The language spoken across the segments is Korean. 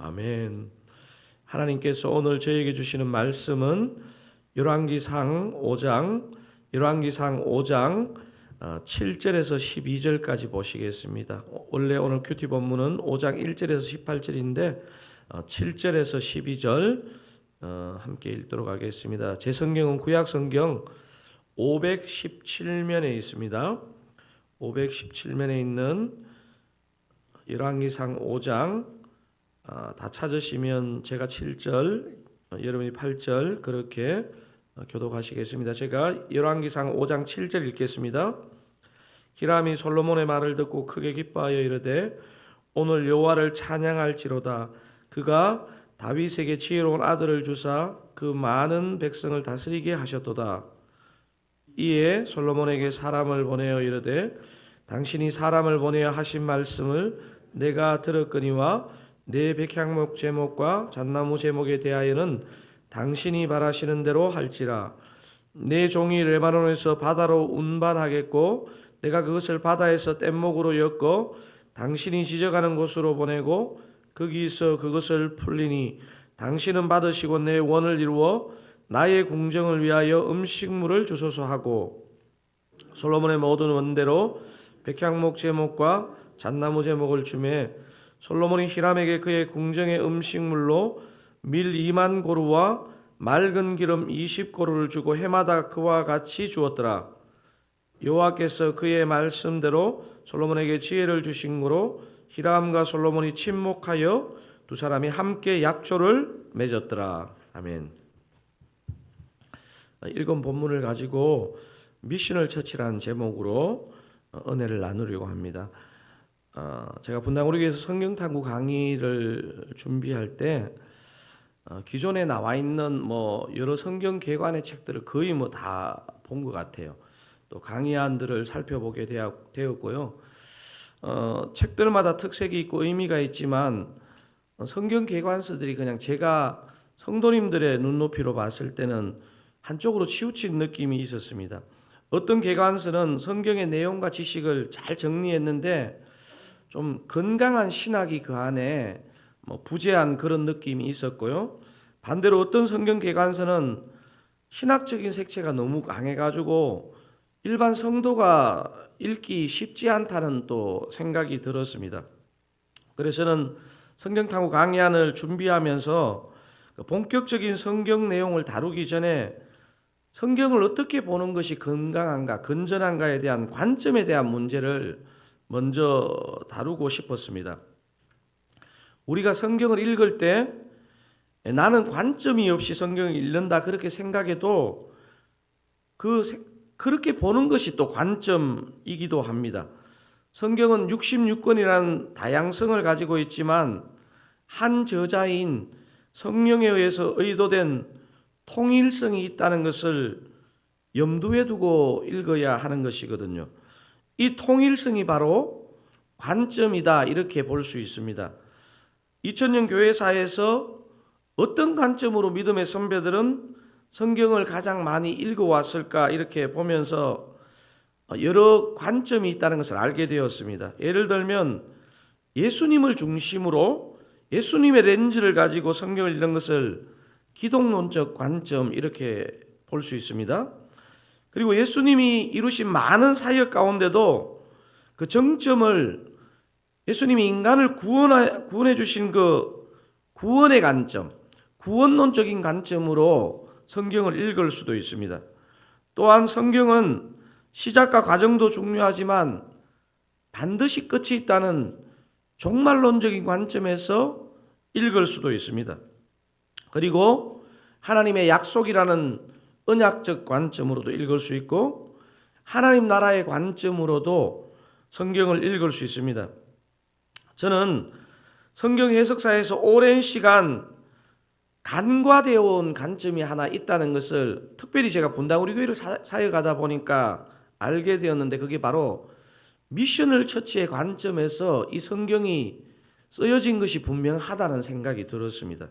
아멘. 하나님께서 오늘 저에게 주시는 말씀은 열왕기상 5장 7절에서 12절까지 보시겠습니다. 원래 오늘 큐티 본문은 5장 1절에서 18절인데 7절에서 12절 함께 읽도록 하겠습니다. 제 성경은 구약 성경 517면에 있습니다. 517면에 있는 열왕기상 5장 다 찾으시면 제가 7절, 여러분이 8절 그렇게 교독하시겠습니다. 제가 열왕기상 5장 7절 읽겠습니다. 히람이 솔로몬의 말을 듣고 크게 기뻐하여 이르되 오늘 여호와를 찬양할지로다. 그가 다윗에게 지혜로운 아들을 주사 그 많은 백성을 다스리게 하셨도다. 이에 솔로몬에게 사람을 보내어 이르되 당신이 사람을 보내어 하신 말씀을 내가 들었거니와 내 백향목 제목과 잣나무 제목에 대하여는 당신이 바라시는 대로 할지라. 내 종이 레바논에서 바다로 운반하겠고 내가 그것을 바다에서 뗏목으로 엮어 당신이 지져가는 곳으로 보내고 거기서 그것을 풀리니 당신은 받으시고 내 원을 이루어 나의 궁정을 위하여 음식물을 주소서 하고 솔로몬의 모든 원대로 백향목 제목과 잣나무 제목을 주매 솔로몬이 히람에게 그의 궁정의 음식물로 밀 2만 고루와 맑은 기름 20고루를 주고 해마다 그와 같이 주었더라. 여호와께서 그의 말씀대로 솔로몬에게 지혜를 주신 고로 히람과 솔로몬이 친목하여 두 사람이 함께 약조를 맺었더라. 아멘. 읽은 본문을 가지고 미셔널 처치라는 제목으로 은혜를 나누려고 합니다. 제가 분당 우리 교회에서 성경 탐구 강의를 준비할 때 기존에 나와 있는 여러 성경 개관의 책들을 거의 다 본 것 같아요. 또 강의안들을 살펴보게 되었고요. 책들마다 특색이 있고 의미가 있지만 성경 개관서들이 그냥 제가 성도님들의 눈높이로 봤을 때는 한쪽으로 치우친 느낌이 있었습니다. 어떤 개관서는 성경의 내용과 지식을 잘 정리했는데 좀 건강한 신학이 그 안에 부재한 그런 느낌이 있었고요. 반대로 어떤 성경 개관서는 신학적인 색채가 너무 강해가지고 일반 성도가 읽기 쉽지 않다는 또 생각이 들었습니다. 그래서 저는 성경 탐구 강의안을 준비하면서 본격적인 성경 내용을 다루기 전에 성경을 어떻게 보는 것이 건강한가, 건전한가에 대한 관점에 대한 문제를 먼저 다루고 싶었습니다. 우리가 성경을 읽을 때 나는 관점이 없이 성경을 읽는다 그렇게 생각해도 그렇게 보는 것이 또 관점이기도 합니다. 성경은 66권이라는 다양성을 가지고 있지만 한 저자인 성령에 의해서 의도된 통일성이 있다는 것을 염두에 두고 읽어야 하는 것이거든요. 이 통일성이 바로 관점이다 이렇게 볼 수 있습니다. 2000년 교회사에서 어떤 관점으로 믿음의 선배들은 성경을 가장 많이 읽어왔을까 이렇게 보면서 여러 관점이 있다는 것을 알게 되었습니다. 예를 들면 예수님을 중심으로 예수님의 렌즈를 가지고 성경을 읽는 것을 기독론적 관점 이렇게 볼 수 있습니다. 그리고 예수님이 이루신 많은 사역 가운데도 그 정점을 예수님이 인간을 구원해 주신 그 구원의 관점, 구원론적인 관점으로 성경을 읽을 수도 있습니다. 또한 성경은 시작과 과정도 중요하지만 반드시 끝이 있다는 종말론적인 관점에서 읽을 수도 있습니다. 그리고 하나님의 약속이라는 언약적 관점으로도 읽을 수 있고 하나님 나라의 관점으로도 성경을 읽을 수 있습니다. 저는 성경 해석사에서 오랜 시간 간과되어 온 관점이 하나 있다는 것을 특별히 제가 분당 우리 교회를 사역하다 보니까 알게 되었는데 그게 바로 미셔널 처치의 관점에서 이 성경이 쓰여진 것이 분명하다는 생각이 들었습니다.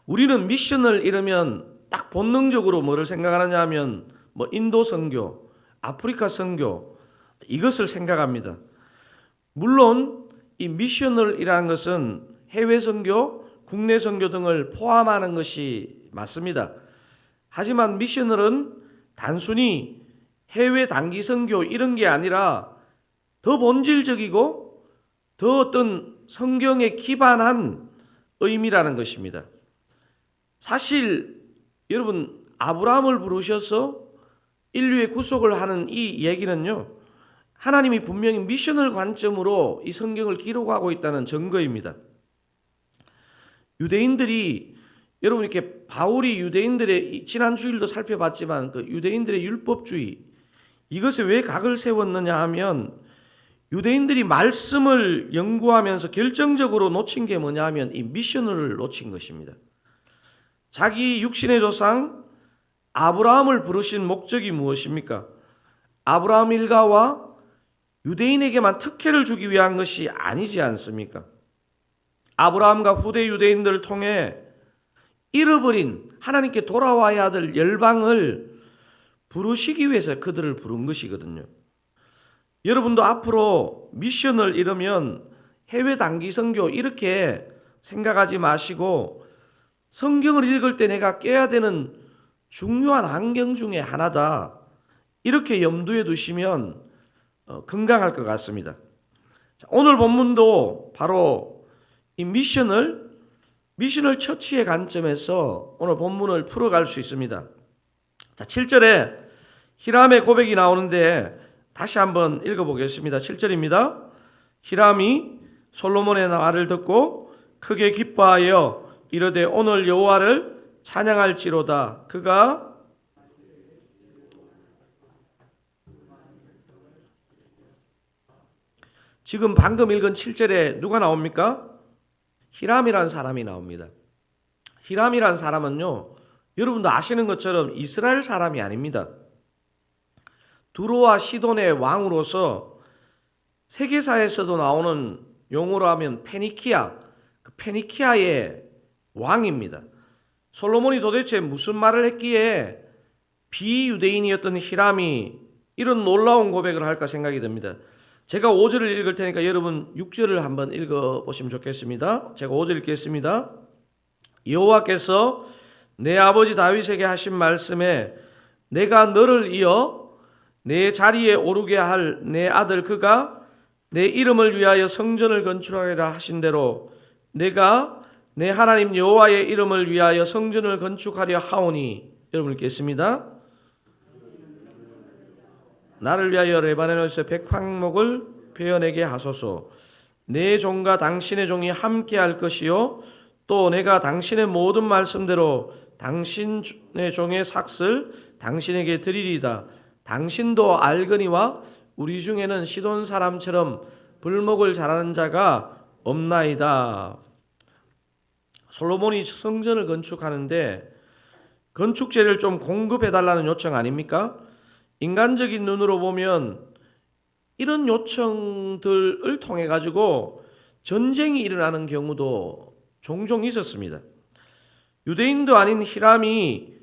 우리는 미셔널 이러면 딱 본능적으로 뭐를 생각하느냐 하면 인도 선교, 아프리카 선교 이것을 생각합니다. 물론 이 미셔널이라는 것은 해외 선교, 국내 선교 등을 포함하는 것이 맞습니다. 하지만 미셔널은 단순히 해외 단기 선교 이런 게 아니라 더 본질적이고 더 어떤 성경에 기반한 의미라는 것입니다. 사실 여러분, 아브라함을 부르셔서 인류의 구속을 하는 이 얘기는요, 하나님이 분명히 미셔널 관점으로 이 성경을 기록하고 있다는 증거입니다. 유대인들이, 여러분, 이렇게 바울이 유대인들의, 지난 주일도 살펴봤지만 그 유대인들의 율법주의, 이것에 왜 각을 세웠느냐 하면 유대인들이 말씀을 연구하면서 결정적으로 놓친 게 뭐냐 하면 이 미셔널을 놓친 것입니다. 자기 육신의 조상 아브라함을 부르신 목적이 무엇입니까? 아브라함 일가와 유대인에게만 특혜를 주기 위한 것이 아니지 않습니까? 아브라함과 후대 유대인들을 통해 잃어버린 하나님께 돌아와야 될 열방을 부르시기 위해서 그들을 부른 것이거든요. 여러분도 앞으로 미션을 이루면 해외 단기 선교 이렇게 생각하지 마시고 성경을 읽을 때 내가 깨야 되는 중요한 환경 중에 하나다, 이렇게 염두에 두시면 건강할 것 같습니다. 오늘 본문도 바로 이 미셔널 처치의 관점에서 오늘 본문을 풀어갈 수 있습니다. 자, 7절에 히람의 고백이 나오는데 다시 한번 읽어보겠습니다. 7절입니다. 히람이 솔로몬의 말을 듣고 크게 기뻐하여 이르되 오늘 여호와를 찬양할지로다. 그가 지금 방금 읽은 7절에 누가 나옵니까? 히람이라는 사람이 나옵니다. 히람이라는 사람은요, 여러분도 아시는 것처럼 이스라엘 사람이 아닙니다. 두로와 시돈의 왕으로서 세계사에서도 나오는 용어로 하면 페니키아, 그 페니키아의 왕입니다. 솔로몬이 도대체 무슨 말을 했기에 비유대인이었던 히람이 이런 놀라운 고백을 할까 생각이 듭니다. 제가 5절을 읽을 테니까 여러분 6절을 한번 읽어보시면 좋겠습니다. 제가 5절 읽겠습니다. 여호와께서 내 아버지 다윗에게 하신 말씀에 내가 너를 이어 내 자리에 오르게 할 내 아들 그가 내 이름을 위하여 성전을 건축하리라 하신 대로 내가 내 하나님 여호와의 이름을 위하여 성전을 건축하려 하오니. 여러분 읽겠습니다. 나를 위하여 레바논에서 백향목을 베어내게 하소서. 내 종과 당신의 종이 함께 할 것이요 또 내가 당신의 모든 말씀대로 당신의 종의 삭슬 당신에게 드리리다. 당신도 알거니와 우리 중에는 시돈 사람처럼 불목을 잘하는 자가 없나이다. 솔로몬이 성전을 건축하는데 건축재를 좀 공급해달라는 요청 아닙니까? 인간적인 눈으로 보면 이런 요청들을 통해 가지고 전쟁이 일어나는 경우도 종종 있었습니다. 유대인도 아닌 히람이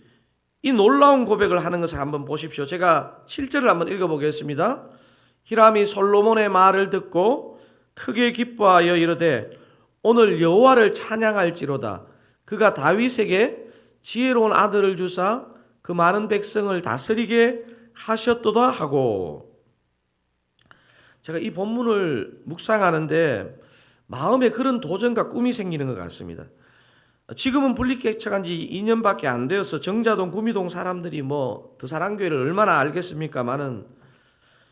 이 놀라운 고백을 하는 것을 한번 보십시오. 제가 7절을 한번 읽어보겠습니다. 히람이 솔로몬의 말을 듣고 크게 기뻐하여 이르되 오늘 여호와를 찬양할지로다. 그가 다윗에게 지혜로운 아들을 주사 그 많은 백성을 다스리게 하셨도다 하고. 제가 이 본문을 묵상하는데 마음에 그런 도전과 꿈이 생기는 것 같습니다. 지금은 분립개척한 지 2년밖에 안 되어서 정자동, 구미동 사람들이 뭐 드사랑교회를 얼마나 알겠습니까마는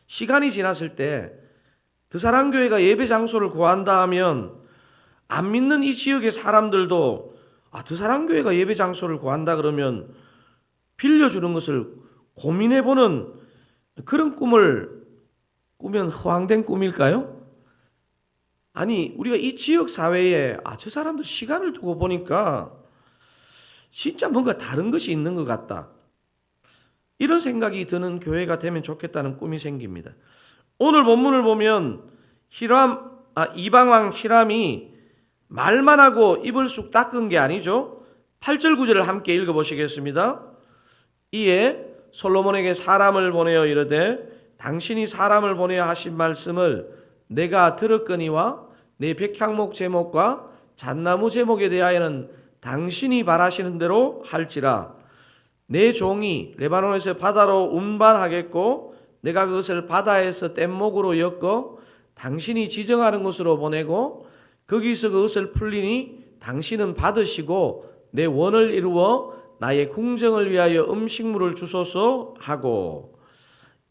시간이 지났을 때 드사랑교회가 예배 장소를 구한다 하면 안 믿는 이 지역의 사람들도 드사랑교회가 예배 장소를 구한다 그러면 빌려주는 것을 고민해보는 그런 꿈을 꾸면 허황된 꿈일까요? 아니, 우리가 이 지역 사회에 저 사람들 시간을 두고 보니까 진짜 뭔가 다른 것이 있는 것 같다, 이런 생각이 드는 교회가 되면 좋겠다는 꿈이 생깁니다. 오늘 본문을 보면 이방왕 히람이 말만 하고 입을 쑥 닦은 게 아니죠. 8절 9절을 함께 읽어보시겠습니다. 이에 솔로몬에게 사람을 보내어 이르되 당신이 사람을 보내어 하신 말씀을 내가 들었거니와 내 백향목 제목과 잣나무 제목에 대하여는 당신이 바라시는 대로 할지라. 내 종이 레바논에서 바다로 운반하겠고 내가 그것을 바다에서 뗏목으로 엮어 당신이 지정하는 곳으로 보내고 거기서 그것을 풀리니 당신은 받으시고 내 원을 이루어 나의 궁정을 위하여 음식물을 주소서 하고.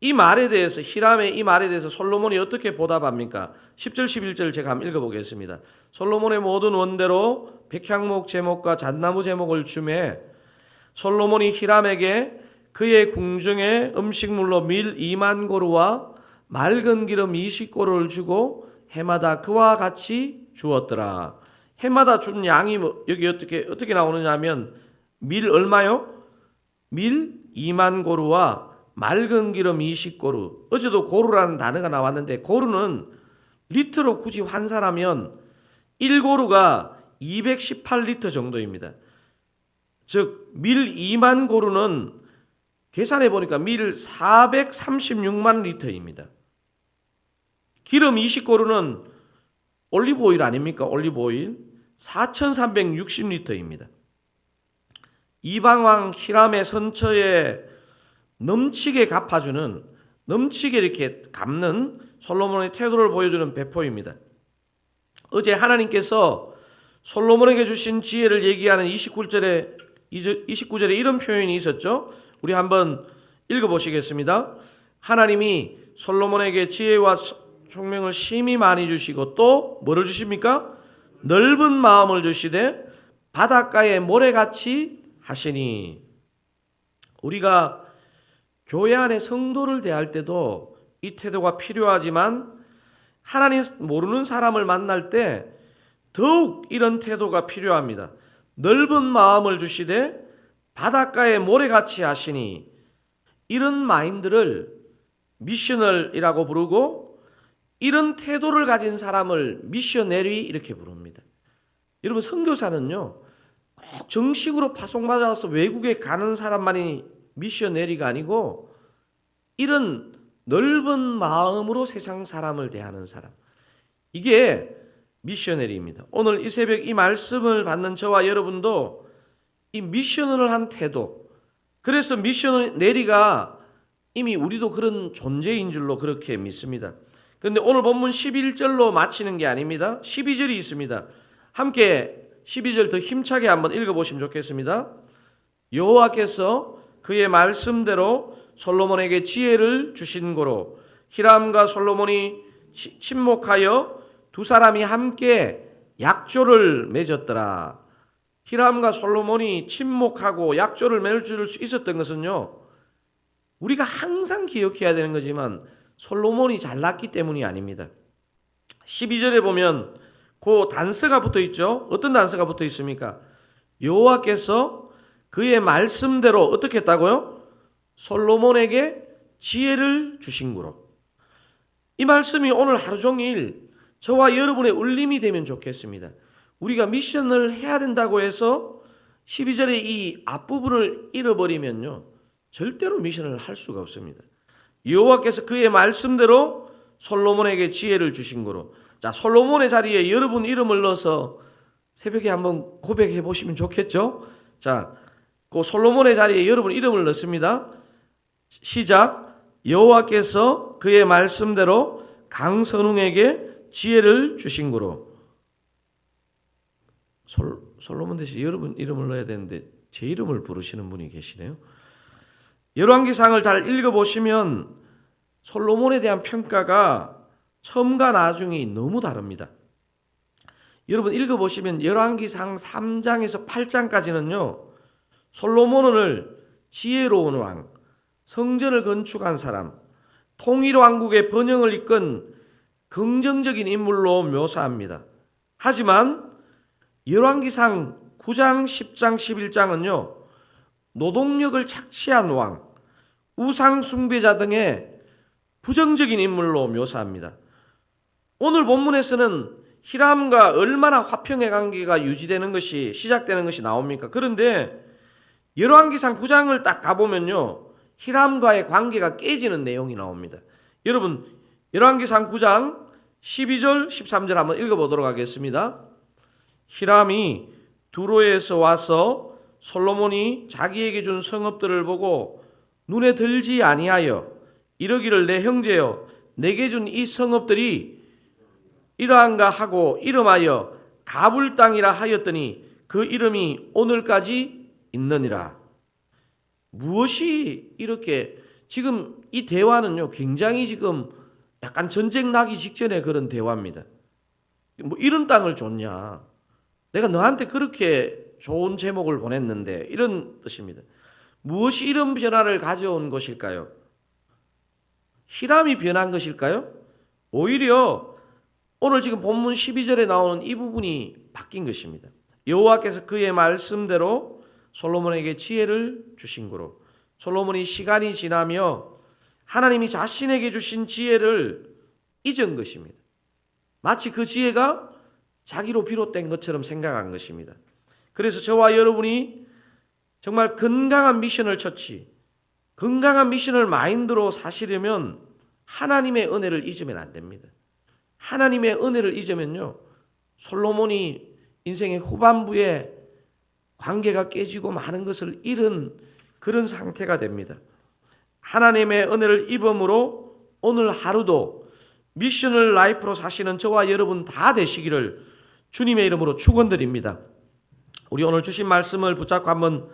이 말에 대해서, 히람의 이 말에 대해서 솔로몬이 어떻게 보답합니까? 10절 11절 제가 한번 읽어보겠습니다. 솔로몬의 모든 원대로 백향목 제목과 잣나무 제목을 주매 솔로몬이 히람에게 그의 궁중에 음식물로 밀 2만 고루와 맑은 기름 20고루를 주고 해마다 그와 같이 주었더라. 해마다 준 양이 여기 어떻게 나오느냐 하면 밀 얼마요? 밀 2만 고루와 맑은 기름 20고루. 어제도 고루라는 단어가 나왔는데 고루는 리터로 굳이 환산하면 1고루가 218리터 정도입니다. 즉 밀 2만 고루는 계산해 보니까 밀 436만 리터입니다. 기름 20고루는 올리브오일 아닙니까? 올리브오일 4360리터입니다. 이방왕 히람의 선처에 넘치게 갚아주는, 넘치게 이렇게 갚는 솔로몬의 태도를 보여주는 배포입니다. 어제 하나님께서 솔로몬에게 주신 지혜를 얘기하는 29절에 이런 표현이 있었죠. 우리 한번 읽어보시겠습니다. 하나님이 솔로몬에게 지혜와 총명을 심히 많이 주시고 또 뭐를 주십니까? 넓은 마음을 주시되 바닷가의 모래같이 하시니. 우리가 교회 안에 성도를 대할 때도 이 태도가 필요하지만 하나님 모르는 사람을 만날 때 더욱 이런 태도가 필요합니다. 넓은 마음을 주시되 바닷가에 모래같이 하시니. 이런 마인드를 미셔널이라고 부르고 이런 태도를 가진 사람을 미셔너리 이렇게 부릅니다. 여러분 선교사는요 꼭 정식으로 파송받아서 외국에 가는 사람만이 미셔너리가 아니고 이런 넓은 마음으로 세상 사람을 대하는 사람, 이게 미셔너리입니다. 오늘 이 새벽 이 말씀을 받는 저와 여러분도 이 미셔널을 한 태도, 그래서 미셔너리가 이미 우리도 그런 존재인 줄로 그렇게 믿습니다. 그런데 오늘 본문 11절로 마치는 게 아닙니다. 12절이 있습니다. 함께 12절 더 힘차게 한번 읽어보시면 좋겠습니다. 여호와께서 그의 말씀대로 솔로몬에게 지혜를 주신 고로 히람과 솔로몬이 친목하여 두 사람이 함께 약조를 맺었더라. 히람과 솔로몬이 친목하고 약조를 맺을 수 있었던 것은요, 우리가 항상 기억해야 되는 거지만 솔로몬이 잘났기 때문이 아닙니다. 12절에 보면 그 단서가 붙어 있죠. 어떤 단서가 붙어 있습니까? 여호와께서 그의 말씀대로 어떻게 했다고요? 솔로몬에게 지혜를 주신 거로. 이 말씀이 오늘 하루 종일 저와 여러분의 울림이 되면 좋겠습니다. 우리가 미션을 해야 된다고 해서 12절의 이 앞부분을 잃어버리면요 절대로 미션을 할 수가 없습니다. 여호와께서 그의 말씀대로 솔로몬에게 지혜를 주신 거로. 자, 솔로몬의 자리에 여러분 이름을 넣어서 새벽에 한번 고백해 보시면 좋겠죠? 자, 그 솔로몬의 자리에 여러분 이름을 넣습니다. 시작. 여호와께서 그의 말씀대로 강선웅에게 지혜를 주신 거로. 솔로몬 대신 여러분 이름을 넣어야 되는데 제 이름을 부르시는 분이 계시네요. 열왕기상을 잘 읽어보시면 솔로몬에 대한 평가가 처음과 나중이 너무 다릅니다. 여러분 읽어보시면 열왕기상 3장에서 8장까지는요 솔로몬을 지혜로운 왕, 성전을 건축한 사람, 통일 왕국의 번영을 이끈 긍정적인 인물로 묘사합니다. 하지만 열왕기상 9장, 10장, 11장은요 노동력을 착취한 왕, 우상 숭배자 등의 부정적인 인물로 묘사합니다. 오늘 본문에서는 히람과 얼마나 화평의 관계가 유지되는 것이, 시작되는 것이 나옵니까? 그런데 열왕기상 9장을 딱 가보면요 히람과의 관계가 깨지는 내용이 나옵니다. 여러분 열왕기상 9장 12절 13절 한번 읽어보도록 하겠습니다. 히람이 두로에서 와서 솔로몬이 자기에게 준 성읍들을 보고 눈에 들지 아니하여 이르기를 내 형제여 내게 준 이 성읍들이 이러한가 하고 이름하여 가불 땅이라 하였더니 그 이름이 오늘까지 있느니라. 무엇이 이렇게 지금 이 대화는요 굉장히 지금 약간 전쟁 나기 직전의 그런 대화입니다. 뭐 이런 땅을 줬냐? 내가 너한테 그렇게 좋은 제목을 보냈는데 이런 뜻입니다. 무엇이 이런 변화를 가져온 것일까요? 히람이 변한 것일까요? 오히려 오늘 지금 본문 12절에 나오는 이 부분이 바뀐 것입니다. 여호와께서 그의 말씀대로 솔로몬에게 지혜를 주신 거로 솔로몬이 시간이 지나며 하나님이 자신에게 주신 지혜를 잊은 것입니다. 마치 그 지혜가 자기로 비롯된 것처럼 생각한 것입니다. 그래서 저와 여러분이 정말 건강한 미셔널 처치, 건강한 미셔널 마인드로 사시려면 하나님의 은혜를 잊으면 안 됩니다. 하나님의 은혜를 잊으면요, 솔로몬이 인생의 후반부에 관계가 깨지고 많은 것을 잃은 그런 상태가 됩니다. 하나님의 은혜를 입음으로 오늘 하루도 미셔널 라이프로 사시는 저와 여러분 다 되시기를 주님의 이름으로 축원드립니다. 우리 오늘 주신 말씀을 붙잡고 한번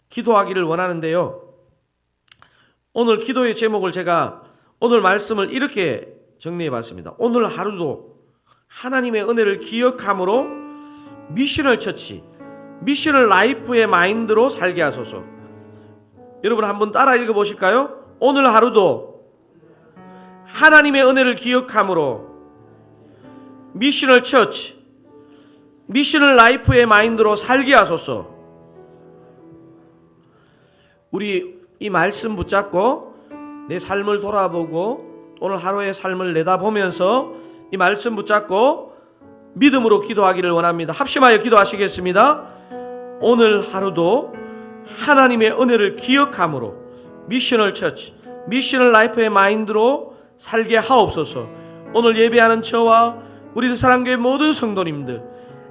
기도하기를 원하는데요. 오늘 기도의 제목을 제가 오늘 말씀을 이렇게 정리해 봤습니다. 오늘 하루도 하나님의 은혜를 기억함으로 미셔널 처치, 미셔널 라이프의 마인드로 살게 하소서. 여러분 한번 따라 읽어보실까요? 오늘 하루도 하나님의 은혜를 기억함으로 미셔널 처치, 미셔널 라이프의 마인드로 살게 하소서. 우리 이 말씀 붙잡고 내 삶을 돌아보고 오늘 하루의 삶을 내다보면서 이 말씀 붙잡고 믿음으로 기도하기를 원합니다. 합심하여 기도하시겠습니다. 오늘 하루도 하나님의 은혜를 기억함으로 미셔널 처치, 미셔널 라이프의 마인드로 살게 하옵소서. 오늘 예배하는 저와 우리 사랑교회 모든 성도님들,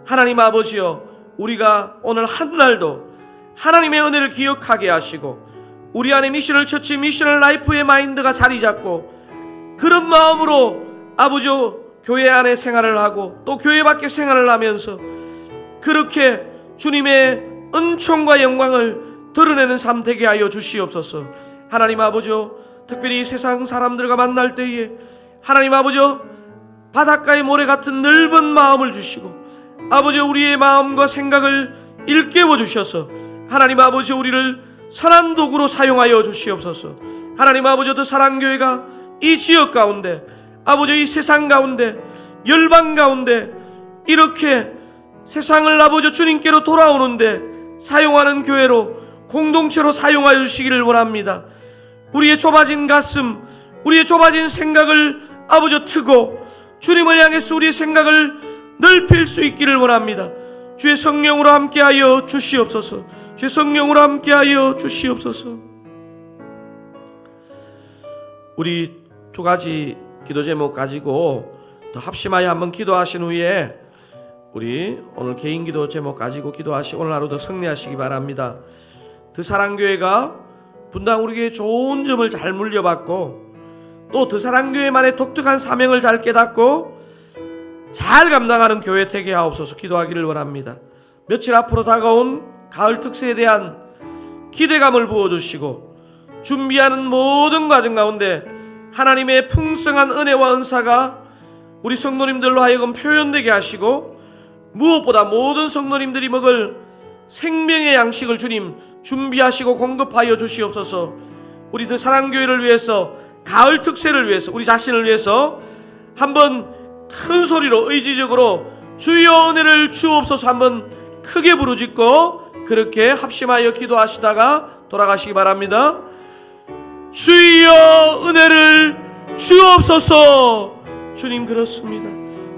하나님 아버지여, 우리가 오늘 한날도 하나님의 은혜를 기억하게 하시고 우리 안에 미셔널 처치, 미셔널 라이프의 마인드가 자리 잡고 그런 마음으로 아버지여 교회 안에 생활을 하고 또 교회 밖에 생활을 하면서 그렇게 주님의 은총과 영광을 드러내는 삶 되게 하여 주시옵소서. 하나님 아버지여, 특별히 세상 사람들과 만날 때에 하나님 아버지여 바닷가의 모래 같은 넓은 마음을 주시고 아버지여 우리의 마음과 생각을 일깨워 주셔서 하나님 아버지여 우리를 선한 도구로 사용하여 주시옵소서. 하나님 아버지여 더 사랑교회가 이 지역 가운데 아버지여 이 세상 가운데 열방 가운데 이렇게 세상을 아버지여 주님께로 돌아오는데 사용하는 교회로 공동체로 사용하여 주시기를 원합니다. 우리의 좁아진 가슴, 우리의 좁아진 생각을 아버지여 트고 주님을 향해서 우리의 생각을 넓힐 수 있기를 원합니다. 주의 성령으로 함께하여 주시옵소서. 주의 성령으로 함께하여 주시옵소서. 우리 두 가지 기도 제목 가지고 더 합심하여 한번 기도하신 후에 우리 오늘 개인 기도 제목 가지고 기도하시고 오늘 하루도 승리하시기 바랍니다. 더 사랑교회가 분당 우리 교회 좋은 점을 잘 물려받고 또 더 사랑교회만의 독특한 사명을 잘 깨닫고 잘 감당하는 교회 되게 하옵소서. 기도하기를 원합니다. 며칠 앞으로 다가온 가을 특세에 대한 기대감을 부어주시고 준비하는 모든 과정 가운데 하나님의 풍성한 은혜와 은사가 우리 성도님들로 하여금 표현되게 하시고 무엇보다 모든 성도님들이 먹을 생명의 양식을 주님 준비하시고 공급하여 주시옵소서. 우리 더 사랑교회를 위해서 가을 특세를 위해서 우리 자신을 위해서 한번 큰 소리로 의지적으로 주여 은혜를 주옵소서 한번 크게 부르짖고 그렇게 합심하여 기도하시다가 돌아가시기 바랍니다. 주여 은혜를 주옵소서. 주님 그렇습니다.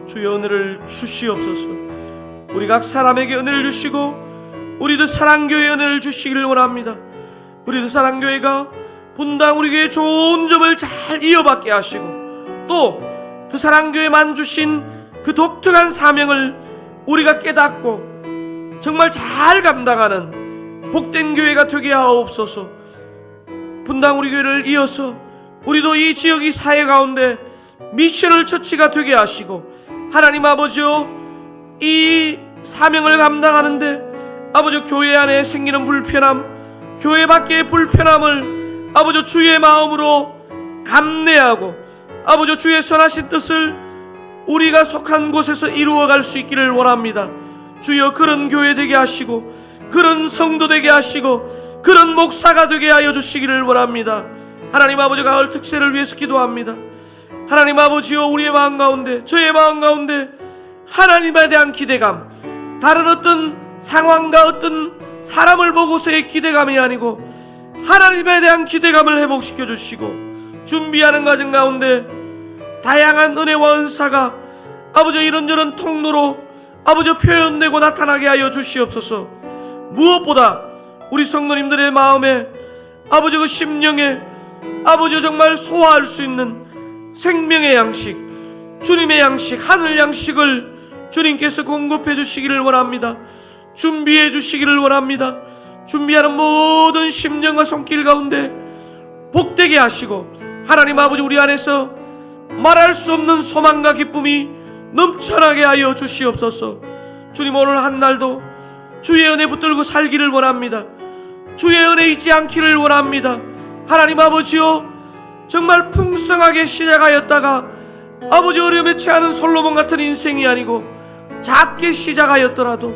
주여 은혜를 주시옵소서. 우리 각 사람에게 은혜를 주시고 우리도 사랑교회 은혜를 주시기를 원합니다. 우리도 사랑교회가 분당 우리 교회 좋은 점을 잘 이어받게 하시고 또 그 사랑교회만 주신 그 독특한 사명을 우리가 깨닫고 정말 잘 감당하는 복된 교회가 되게 하옵소서. 분당 우리 교회를 이어서 우리도 이 지역 이 사회 가운데 미셔널 처치가 되게 하시고, 하나님 아버지요, 이 사명을 감당하는데 아버지 교회 안에 생기는 불편함, 교회 밖의 불편함을 아버지 주의 마음으로 감내하고 아버지 주의 선하신 뜻을 우리가 속한 곳에서 이루어갈 수 있기를 원합니다. 주여, 그런 교회 되게 하시고 그런 성도 되게 하시고 그런 목사가 되게 하여 주시기를 원합니다. 하나님 아버지, 가을 특세를 위해서 기도합니다. 하나님 아버지요, 우리의 마음 가운데, 저의 마음 가운데 하나님에 대한 기대감, 다른 어떤 상황과 어떤 사람을 보고서의 기대감이 아니고 하나님에 대한 기대감을 회복시켜 주시고, 준비하는 과정 가운데 다양한 은혜와 은사가 아버지 이런저런 통로로 아버지 표현되고 나타나게 하여 주시옵소서. 무엇보다 우리 성도님들의 마음에 아버지 그 심령에 아버지 정말 소화할 수 있는 생명의 양식, 주님의 양식, 하늘 양식을 주님께서 공급해 주시기를 원합니다. 준비해 주시기를 원합니다. 준비하는 모든 심령과 손길 가운데 복되게 하시고, 하나님 아버지 우리 안에서 말할 수 없는 소망과 기쁨이 넘쳐나게 하여 주시옵소서. 주님, 오늘 한 날도 주의 은혜 붙들고 살기를 원합니다. 주의 은혜 잊지 않기를 원합니다. 하나님 아버지요, 정말 풍성하게 시작하였다가 아버지 어려움에 처하는 솔로몬 같은 인생이 아니고 작게 시작하였더라도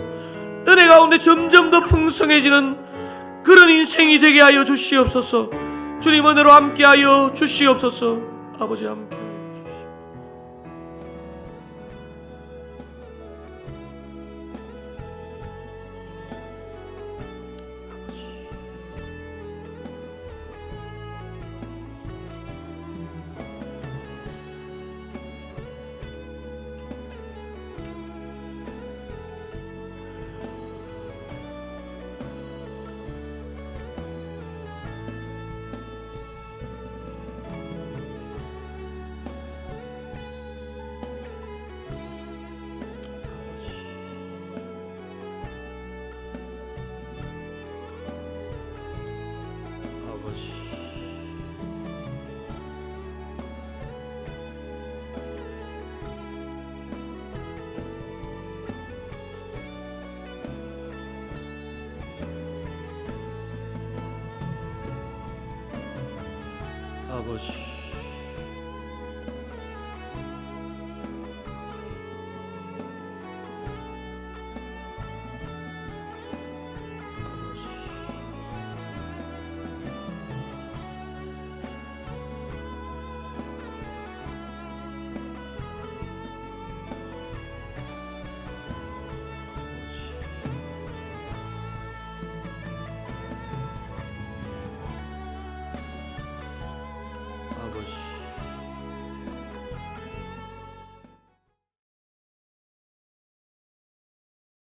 은혜 가운데 점점 더 풍성해지는 그런 인생이 되게 하여 주시옵소서. 주님 은혜로 함께하여 주시옵소서. 아버지 함께 아버지